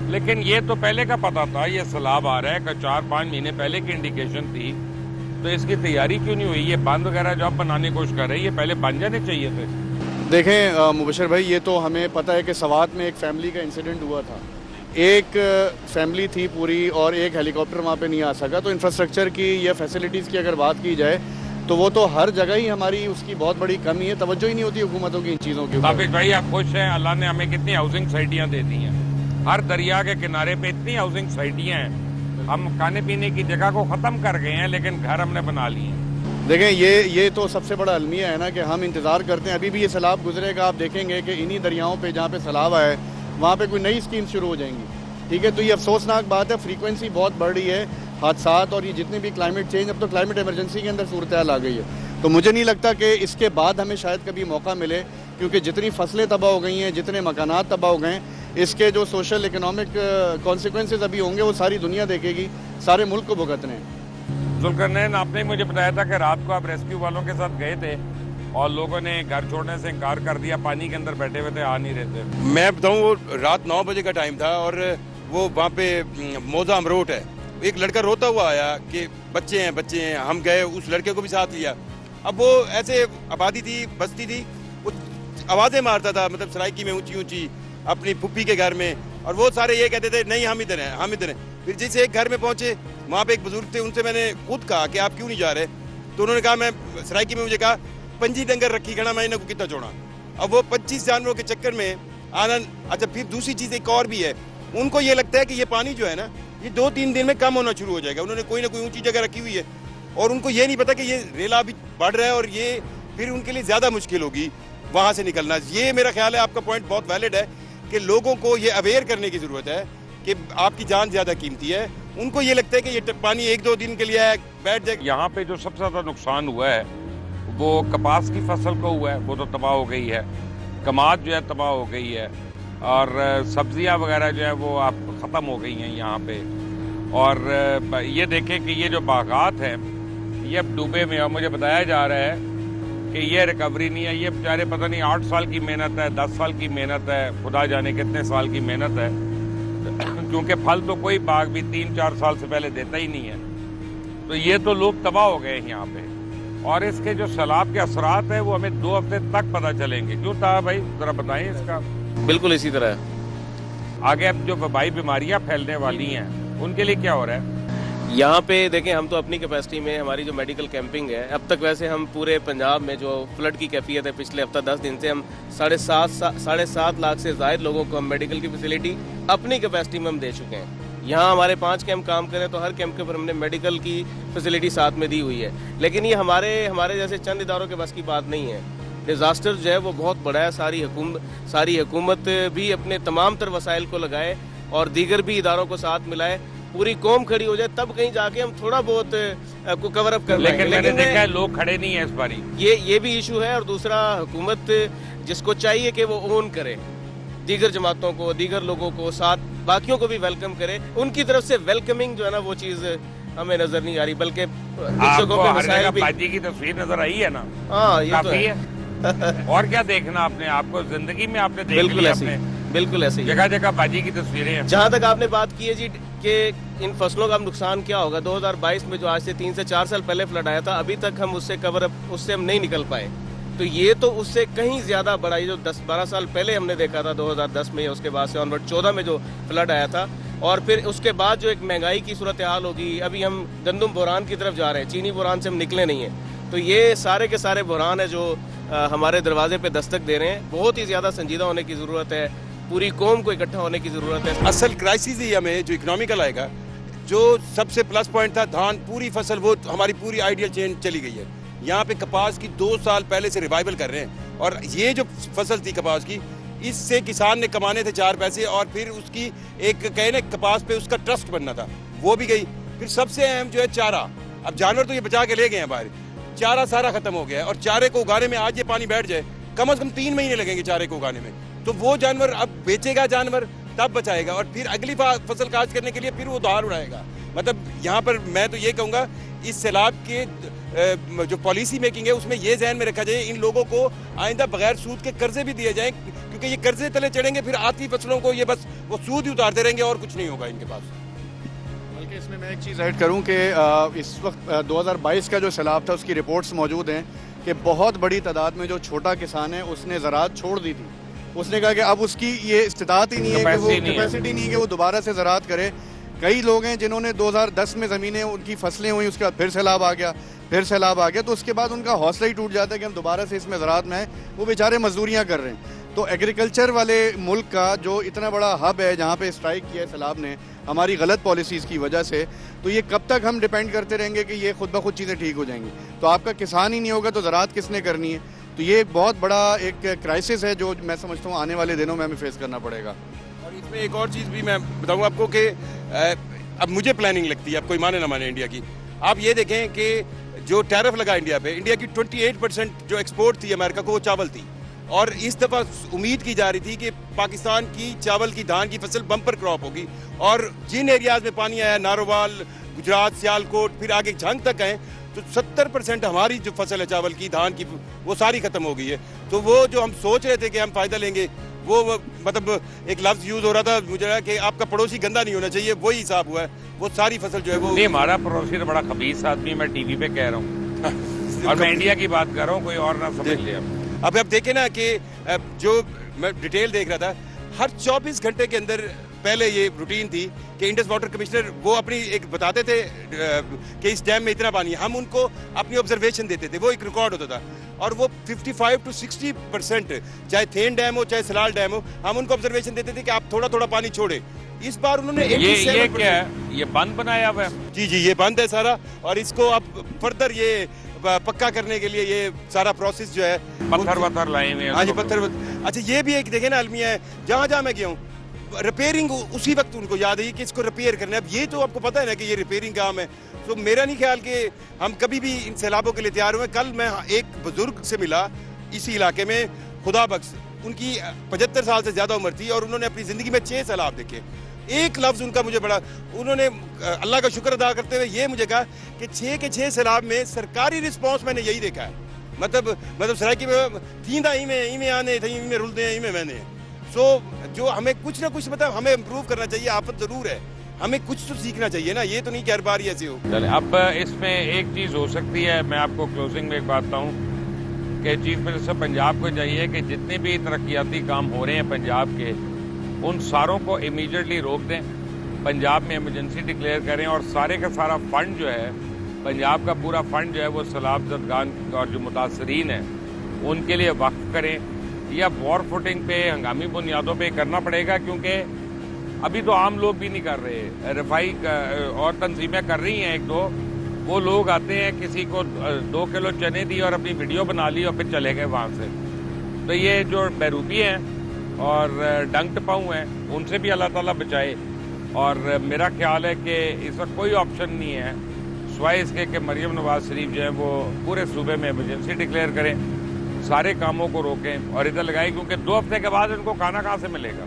लेकिन ये तो पहले का पता था, ये सैलाब आ रहा है कि 4-5 महीने पहले की इंडिकेशन थी, तो इसकी तैयारी क्यों नहीं हुई? ये बांध वगैरह जो आप बनाने की कोशिश कर रहे हैं, ये पहले बन जाने चाहिए थे। देखें मुबशर भाई, ये तो हमें पता है कि सवात में एक फैमिली का इंसिडेंट हुआ था। एक फैमिली थी पूरी और एक हेलीकॉप्टर वहाँ पे नहीं आ सका। तो इंफ्रास्ट्रक्चर की या फैसिलिटीज़ की अगर बात की जाए तो वो तो हर जगह ही हमारी उसकी बहुत बड़ी कमी है, तवज्जो ही नहीं होती हुकूमतों की इन चीज़ों के ऊपर। ताबिश भाई आप खुश हैं? अल्लाह ने हमें कितनी हाउसिंग सोसाइटियाँ दे दी हैं, हर दरिया के किनारे पे इतनी हाउसिंग सोसाइटियाँ हैं। हम खाने पीने की जगह को ख़त्म कर गए हैं, लेकिन घर हमने बना लिए हैं। देखें, ये तो सबसे बड़ा अलमिया है ना कि हम इंतज़ार करते हैं। अभी भी ये सैलाब गुजरेगा, आप देखेंगे कि इन्हीं दरियाओं पे जहाँ पे सैलाब आए वहाँ पे कोई नई स्कीम शुरू हो जाएंगी। ठीक है, तो ये अफसोसनाक बात है, फ्रीक्वेंसी बहुत बढ़ रही है हादसात, और ये जितने भी क्लाइमेट चेंज, अब तो क्लाइमेट इमरजेंसी के अंदर सूरत हाल आ गई है। तो मुझे नहीं लगता कि इसके बाद हमें शायद कभी मौका मिले, क्योंकि जितनी फसलें तबाह हो गई हैं, जितने मकानात तबाह हो गए हैं, इसके जो सोशल इकोनॉमिक कॉन्सिक्वेंसेस अभी होंगे वो सारी दुनिया देखेगी, सारे मुल्क को भुगतने हैं। जुल्करनैन, आपने मुझे बताया था कि रात को आप रेस्क्यू वालों के साथ गए थे और लोगों ने घर छोड़ने से इनकार कर दिया, पानी के अंदर बैठे हुए थे, आ नहीं रहे थे। मैं बताऊं, वो रात 9 बजे का टाइम था और वो वहाँ पे मौजा अमरोट है। एक लड़का रोता हुआ आया कि बच्चे हैं। हम गए, उस लड़के को भी साथ लिया। अब वो ऐसे आबादी थी, बस्ती थी, वो आवाज़ें मारता था, मतलब सराइकी में ऊंची ऊंची, अपनी फुप्पी के घर में। और वो सारे ये कहते थे नहीं हम इधर हैं। फिर जिस एक घर में पहुंचे, वहाँ पे एक बुजुर्ग थे, उनसे मैंने खुद कहा कि आप क्यों नहीं जा रहे? तो उन्होंने कहा, मैं सराइकी में मुझे कहा 25 डंगर रखी गणा, मैं इन्हें को कितना छोड़ा। अब वो 25 जानवरों के चक्कर में आनंद। अच्छा, फिर दूसरी चीज़ एक और भी है, उनको ये लगता है कि ये पानी जो है ना, ये 2-3 दिन में कम होना शुरू हो जाएगा। उन्होंने कोई ना कोई ऊंची जगह रखी हुई है और उनको ये नहीं पता कि ये रेला अभी बढ़ रहा है और ये फिर उनके लिए ज़्यादा मुश्किल होगी वहाँ से निकलना। ये मेरा ख्याल है, आपका पॉइंट बहुत वैलिड है कि लोगों को ये अवेयर करने की ज़रूरत है कि आपकी जान ज़्यादा कीमती है। उनको ये लगता है कि ये पानी 1-2 दिन के लिए है, बैठ जाए। यहाँ पे जो सबसे ज़्यादा नुकसान हुआ है वो कपास की फसल को हुआ है, वो तो तबाह हो गई है। कमाद जो है तबाह हो गई है और सब्जियाँ वगैरह जो है वो आप ख़त्म हो गई हैं यहाँ पे। और ये देखें कि ये जो बागात है ये अब डूबे में, और मुझे बताया जा रहा है कि ये रिकवरी नहीं है। ये बेचारे पता नहीं 8 साल की मेहनत है, 10 साल की मेहनत है, खुदा जाने कितने साल की मेहनत है, क्योंकि फल तो कोई बाग भी 3-4 साल से पहले देता ही नहीं है। तो ये तो लोग तबाह हो गए हैं यहाँ पे, और इसके जो सैलाब के असरात हैं वो हमें 2 हफ्ते तक पता चलेंगे। क्यों था भाई, ज़रा बताएं इसका। बिल्कुल इसी तरह है। आगे अब जो वबाई बीमारियाँ फैलने वाली हैं उनके लिए क्या हो रहा है? यहाँ पे देखें, हम तो अपनी कैपेसिटी में, हमारी जो मेडिकल कैंपिंग है, अब तक वैसे हम पूरे पंजाब में जो फ्लड की कैफियत है, पिछले हफ्ता 10 दिन से हम 7.5 लाख से ज़ायद लोगों को हम मेडिकल की फैसिलिटी अपनी कैपेसिटी में हम दे चुके हैं। यहाँ हमारे 5 कैंप काम करें तो हर कैंप के ऊपर हमने मेडिकल की फैसिलिटी साथ में दी हुई है। लेकिन ये हमारे जैसे चंद इदारों के बस की बात नहीं है। डिज़ास्टर जो है वो बहुत बड़ा है। सारी हुकूमत भी अपने तमाम तर वसाइल को लगाए और दीगर भी इदारों को साथ मिलाए, पूरी कौम खड़ी हो जाए, तब कहीं जाके हम थोड़ा बहुत को कवर अप कर लेकिन मैंने देखा है लोग खड़े नहीं है इस बारी। ये भी इशू है। और दूसरा, हुकूमत जिसको चाहिए कि वो ओन करे, दीगर जमातों को, दीगर लोगों को, साथ बाकियों को भी वेलकम करे। उनकी तरफ से वेलकमिंग जो है ना, वो चीज़ हमें नजर नहीं आ रही, बल्कि बाजी की तस्वीर नजर आई है ना। हाँ, ये तो है। और क्या देखना आपने, आपको जिंदगी में आपने देख लिया अपने, बिल्कुल ऐसे जगह जगह बाजी की तस्वीरें हैं। जहाँ तक आपने बात की है जी कि इन फसलों का नुकसान क्या होगा, 2022 में जो आज से 3 से 4 साल पहले फ्लड आया था, अभी तक हम उससे हम नहीं निकल पाए। तो ये तो उससे कहीं ज़्यादा बड़ा, ये जो 10-12 साल पहले हमने देखा था 2010 में, उसके बाद से ऑनवर्ड 14 में जो फ्लड आया था, और फिर उसके बाद जो एक महंगाई की सूरत हाल होगी। अभी हम गंदम बुहरान की तरफ जा रहे हैं, चीनी बुहरान से हम निकले नहीं हैं। तो ये सारे के सारे बुहरान है जो हमारे दरवाजे पे दस्तक दे रहे हैं। बहुत ही ज़्यादा संजीदा होने की ज़रूरत है, पूरी कौम को इकट्ठा होने की ज़रूरत है। असल क्राइसिस ही हमें जो इकोनॉमिकल आएगा, जो सबसे प्लस पॉइंट था धान पूरी फसल, वो हमारी पूरी आइडियल चेंज चली गई है। यहाँ पे कपास की 2 साल पहले से रिवाइवल कर रहे हैं, और ये जो फसल थी कपास की, इससे किसान ने कमाने थे 4 पैसे, और फिर उसकी एक कहे ना कपास पे उसका ट्रस्ट बनना था, वो भी गई। फिर सबसे अहम जो है चारा, अब जानवर तो ये बचा के ले गए हैं बाहर, चारा सारा खत्म हो गया है। और चारे को उगाने में आज ये पानी बैठ जाए, कम से कम 3 महीने लगेंगे चारे को उगाने में। तो वो जानवर अब बेचेगा जानवर, तब बचाएगा, और फिर अगली फसल काश्त करने के लिए फिर वो धार उड़ाएगा। मतलब यहाँ पर मैं तो ये कहूँगा इस सैलाब के जो पॉलिसी मेकिंग है उसमें ये ध्यान में रखा जाए, इन लोगों को आइंदा बगैर सूद के कर्जे भी दिए जाएं, क्योंकि ये कर्जे तले चढ़ेंगे फिर आती फसलों को ये बस वो सूद ही उतारते रहेंगे और कुछ नहीं होगा इनके पास। बल्कि इसमें मैं एक चीज़ ऐड करूं कि इस वक्त 2022 का जो सैलाब था उसकी रिपोर्ट्स मौजूद हैं कि बहुत बड़ी तादाद में जो छोटा किसान है उसने ज़राअत छोड़ दी थी। उसने कहा कि अब उसकी ये इस्तिताअत ही नहीं है कि वो कैपेसिटी नहीं है कि वो दोबारा से ज़राअत करे। कई लोग हैं जिन्होंने 2010 में ज़मीनें उनकी फसलें हुई, उसके बाद फिर सैलाब आ गया, फिर सैलाब आ गया, तो उसके बाद उनका हौसला ही टूट जाता है कि हम दोबारा से इसमें ज़राअत में आए। वो बेचारे मजदूरियाँ कर रहे हैं। तो एग्रीकल्चर वाले मुल्क का जो इतना बड़ा हब है जहाँ पे स्ट्राइक किया है सैलाब ने हमारी गलत पॉलिसीज़ की वजह से, तो ये कब तक हम डिपेंड करते रहेंगे कि ये खुद ब खुद चीज़ें ठीक हो जाएंगी। तो आपका किसान ही नहीं होगा तो ज़राअत किसने करनी है। तो ये एक बहुत बड़ा एक क्राइसिस है जो मैं समझता हूँ आने वाले दिनों में हमें फेस करना पड़ेगा। और इसमें एक और चीज़ भी मैं बताऊँ आपको कि अब मुझे प्लानिंग लगती है, अब कोई माने ना माने इंडिया की, आप ये देखें कि जो टैरिफ लगा इंडिया पे, इंडिया की 28% जो एक्सपोर्ट थी अमेरिका को वो चावल थी, और इस दफ़ा उम्मीद की जा रही थी कि पाकिस्तान की चावल की धान की फसल बम्पर क्रॉप होगी, और जिन एरियाज में पानी आया, नारोवाल, गुजरात, सियालकोट, फिर आगे झंग तक आए, तो 70% हमारी जो फसल है चावल की, धान की, वो सारी खत्म हो गई है। तो वो जो हम सोच रहे थे कि हम फ़ायदा लेंगे, वो मतलब एक लफ्ज़ यूज़ हो रहा था मुझे लगा कि आपका पड़ोसी गंदा नहीं होना चाहिए, वही हिसाब हुआ है। वो सारी फसल जो है वो नहीं, हमारा पड़ोसी तो बड़ा खबीस आदमी, मैं टीवी पे कह रहा हूँ और मैं इंडिया की बात कर रहा हूँ, कोई और ना समझ लिया। अब आप देखें ना कि जो मैं डिटेल देख रहा था, हर 24 घंटे के अंदर पहले ये रूटीन थी कि इंडस वाटर कमिश्नर वो अपनी एक बताते थे कि इस डैम में इतना पानी है, हम उनको अपनी ऑब्जर्वेशन देते थे, वो एक रिकॉर्ड होता था, और वो 55 to 60%, चाहे थेन डैम हो चाहे सलाल डैम हो, हम उनको ऑब्जर्वेशन देते थे कि आप थोड़ा थोड़ा पानी छोड़े। इस बार उन्होंने ये क्या है, ये बंद बनाया हुआ है? जी जी, ये बंद है सारा, और इसको अब फर्दर ये पक्का करने के लिए ये सारा प्रोसेस जो है पत्थर वत्थर लाए हुए हैं। हाँ जी, पत्थर। अच्छा, ये भी एक देखे ना अलमिया है, जहाँ जहाँ मैं गया हूँ रिपेयरिंग उसी वक्त उनको याद है कि इसको रिपेयर करना है। अब ये तो आपको पता है ना कि ये रिपेयरिंग काम है, तो मेरा नहीं ख्याल कि हम कभी भी इन सैलाबों के लिए तैयार हुए। कल मैं एक बुजुर्ग से मिला इसी इलाके में, खुदा बख्श, उनकी 75 साल से ज़्यादा उम्र थी और उन्होंने अपनी ज़िंदगी में 6 सैलाब देखे। एक लफ्ज़ उनका मुझे बड़ा, उन्होंने अल्लाह का शुक्र अदा करते हुए ये मुझे कहा कि 6 के 6 सैलाब में सरकारी रिस्पॉन्स मैंने यही देखा है। मतलब सराकी में थींदा ही में आने थे, में रुलते हैं, में मैंने। सो जो हमें कुछ ना कुछ मतलब हमें इम्प्रूव करना चाहिए। आफत ज़रूर है, हमें कुछ तो सीखना चाहिए ना, ये तो नहीं कि हर बार ही ऐसे हो। चले, अब इसमें एक चीज़ हो सकती है, मैं आपको क्लोजिंग में एक बात बताऊँ कि चीफ मिनिस्टर पंजाब को चाहिए कि जितने भी तरक्याती काम हो रहे हैं पंजाब के, उन सारों को इमीडिएटली रोक दें, पंजाब में इमरजेंसी डिक्लेयर करें, और सारे का सारा फंड जो है, पंजाब का पूरा फंड जो है वो सैलाब ज़दगान और जो मुतासरीन हैं उनके लिए वक्फ करें, या वॉर फुटिंग पे हंगामी बुनियादों पे करना पड़ेगा, क्योंकि अभी तो आम लोग भी नहीं कर रहे। रफाई और तंजीमें कर रही हैं एक दो, वो लोग आते हैं, किसी को 2 किलो चने दी और अपनी वीडियो बना ली और फिर चले गए वहाँ से। तो ये जो बहरूपी हैं और डंक टपाऊ हैं, उनसे भी अल्लाह ताला बचाए। और मेरा ख्याल है कि इस वक्त कोई ऑप्शन नहीं है सिवाय इसके कि मरियम नवाज शरीफ जो है वो पूरे सूबे में इमरजेंसी डिक्लेयर करें, सारे कामों को रोकें और इधर लगाएं, क्योंकि 2 हफ्ते के बाद इनको खाना कहाँ से मिलेगा।